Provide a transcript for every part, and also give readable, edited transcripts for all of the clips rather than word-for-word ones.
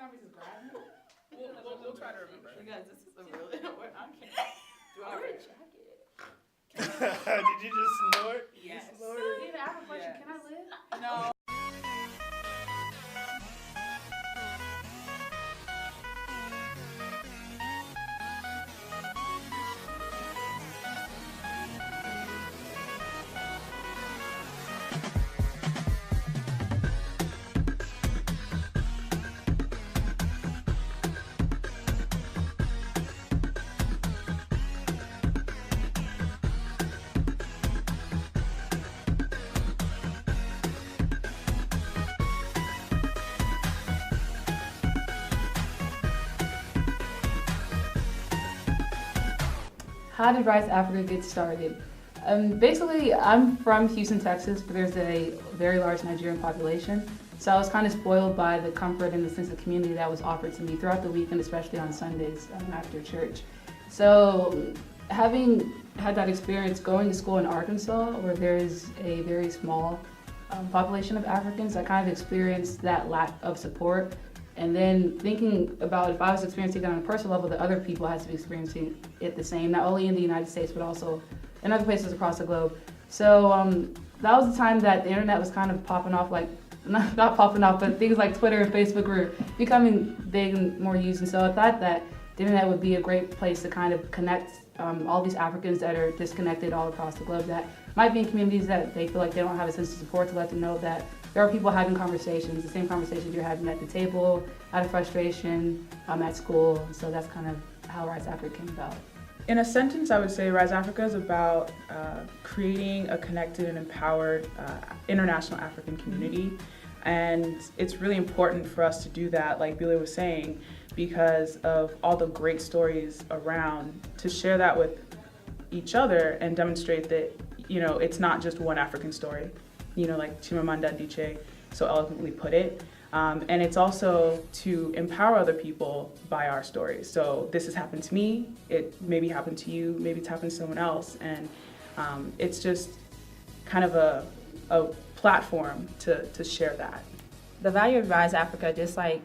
want me to grab you? We'll try to remember. You guys, this is a really. I can't. Do I wear a jacket? Did you just snort? Yes. You snorted? Dina, I have a question. Can I live? No. How did Rise Africa get started? Basically, I'm from Houston, Texas, but there's a very large Nigerian population. So I was kind of spoiled by the comfort and the sense of community that was offered to me throughout the week and especially on Sundays after church. So having had that experience going to school in Arkansas, where there is a very small population of Africans, I kind of experienced that lack of support. And then thinking about if I was experiencing it on a personal level, that other people had to be experiencing it the same, not only in the United States, but also in other places across the globe. So that was the time that the internet was kind of popping off, like, not popping off, but things like Twitter and Facebook were becoming big and more used. And so I thought that the internet would be a great place to kind of connect all these Africans that are disconnected all across the globe, that might be in communities that they feel like they don't have a sense of support, to let them know that there are people having conversations, the same conversations you're having at the table, out of frustration, at school. So that's kind of how Rise Africa came about. In a sentence, I would say Rise Africa is about creating a connected and empowered international African community. And it's really important for us to do that, like Billy was saying, because of all the great stories around, to share that with each other and demonstrate that, you know, it's not just one African story, you know, like Chimamanda Adichie so eloquently put it. And it's also to empower other people by our stories. So this has happened to me, it maybe happened to you, maybe it's happened to someone else. And it's just kind of a platform to share that. The value of Rise Africa, just like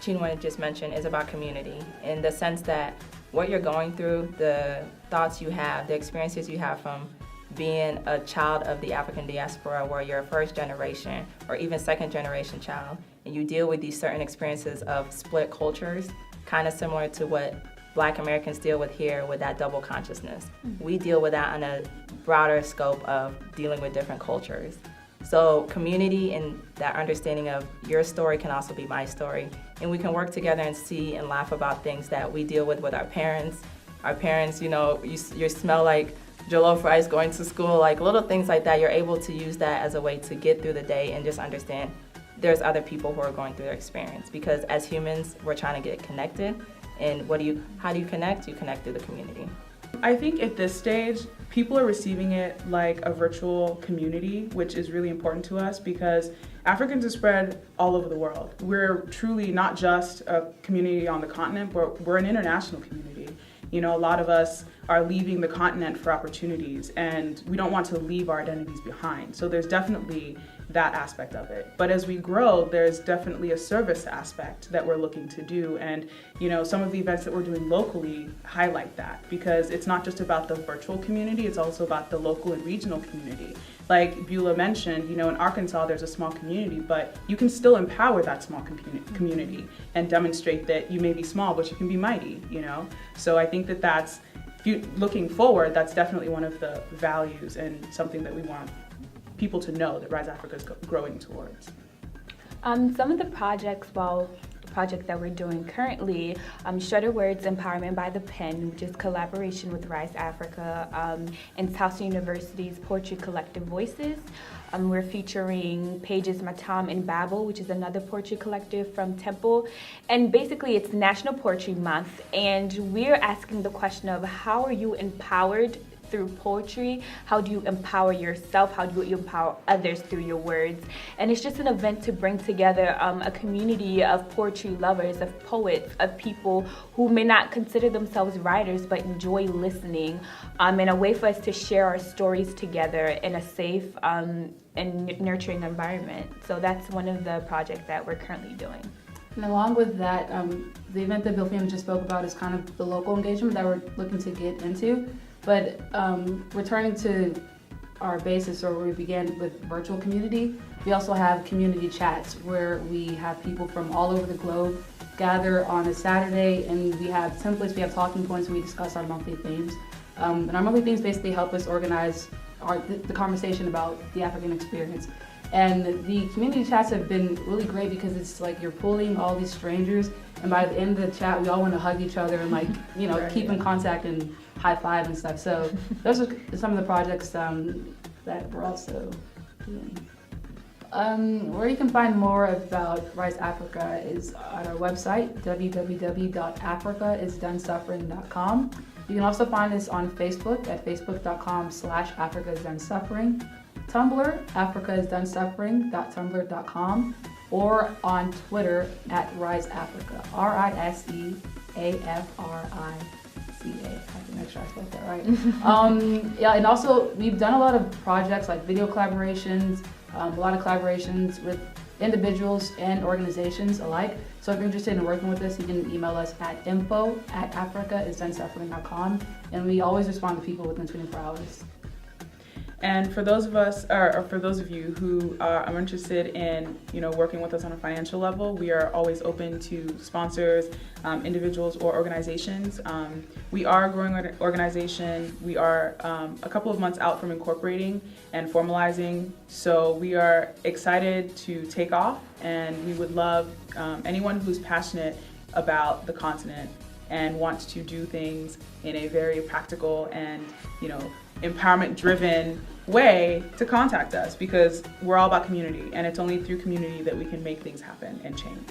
Chinua just mentioned, is about community, in the sense that what you're going through, the thoughts you have, the experiences you have from being a child of the African diaspora, where you're a first generation or even second generation child, and you deal with these certain experiences of split cultures, kind of similar to what Black Americans deal with here with that double consciousness. We deal with that on a broader scope of dealing with different cultures. So community and that understanding of your story can also be my story, and we can work together and see and laugh about things that we deal with our parents. Our parents, you know, you smell like jollof rice going to school, like little things like that. You're able to use that as a way to get through the day and just understand there's other people who are going through their experience. Because as humans, we're trying to get connected. And how do you connect? You connect through the community. I think at this stage, people are receiving it like a virtual community, which is really important to us because Africans are spread all over the world. We're truly not just a community on the continent, but we're an international community. You know, a lot of us are leaving the continent for opportunities, and we don't want to leave our identities behind. So there's definitely that aspect of it. But as we grow, there's definitely a service aspect that we're looking to do. And, you know, some of the events that we're doing locally highlight that, because it's not just about the virtual community, it's also about the local and regional community. Like Beulah mentioned, you know, in Arkansas, there's a small community, but you can still empower that small community and demonstrate that you may be small, but you can be mighty, you know? So I think that that's, looking forward, that's definitely one of the values and something that we want people to know that Rise Africa is growing towards. Some of the projects that we're doing currently, Shredder Words Empowerment by the Pen, which is collaboration with Rise Africa and Towson University's Poetry Collective Voices. We're featuring Pages Matam and Babel, which is another poetry collective from Temple. And basically it's National Poetry Month, and we're asking the question of how are you empowered through poetry? How do you empower yourself? How do you empower others through your words? And it's just an event to bring together a community of poetry lovers, of poets, of people who may not consider themselves writers but enjoy listening, and a way for us to share our stories together in a safe and nurturing environment. So that's one of the projects that we're currently doing. And along with that, the event that Bill Freeman just spoke about is kind of the local engagement that we're looking to get into. But returning to our basis, or where we began with virtual community, we also have community chats where we have people from all over the globe gather on a Saturday, and we have templates, we have talking points, and we discuss our monthly themes. And our monthly themes basically help us organize the conversation about the African experience. And the community chats have been really great because it's like you're pulling all these strangers, and by the end of the chat, we all want to hug each other and like, you know, keep in contact and high five and stuff. So those are some of the projects that we're also doing. Where you can find more about Rise Africa is on our website, www.africaisdonesuffering.com. You can also find us on Facebook at facebook.com/AfricaIsDoneSuffering, Tumblr, africaisdonesuffering.tumblr.com, or on Twitter at Rise Africa, RISEAFRICA. I can make sure I spelled that right. Yeah, and also we've done a lot of projects like video collaborations, a lot of collaborations with individuals and organizations alike. So if you're interested in working with us, you can email us at info@africaisdonesuffering.com, and we always respond to people within 24 hours. And for those of us, or for those of you who are interested in, working with us on a financial level, we are always open to sponsors, individuals, or organizations. We are a growing organization. We are a couple of months out from incorporating and formalizing, so we are excited to take off, and we would love anyone who's passionate about the continent and wants to do things in a very practical and, empowerment-driven way to contact us, because we're all about community, and it's only through community that we can make things happen and change.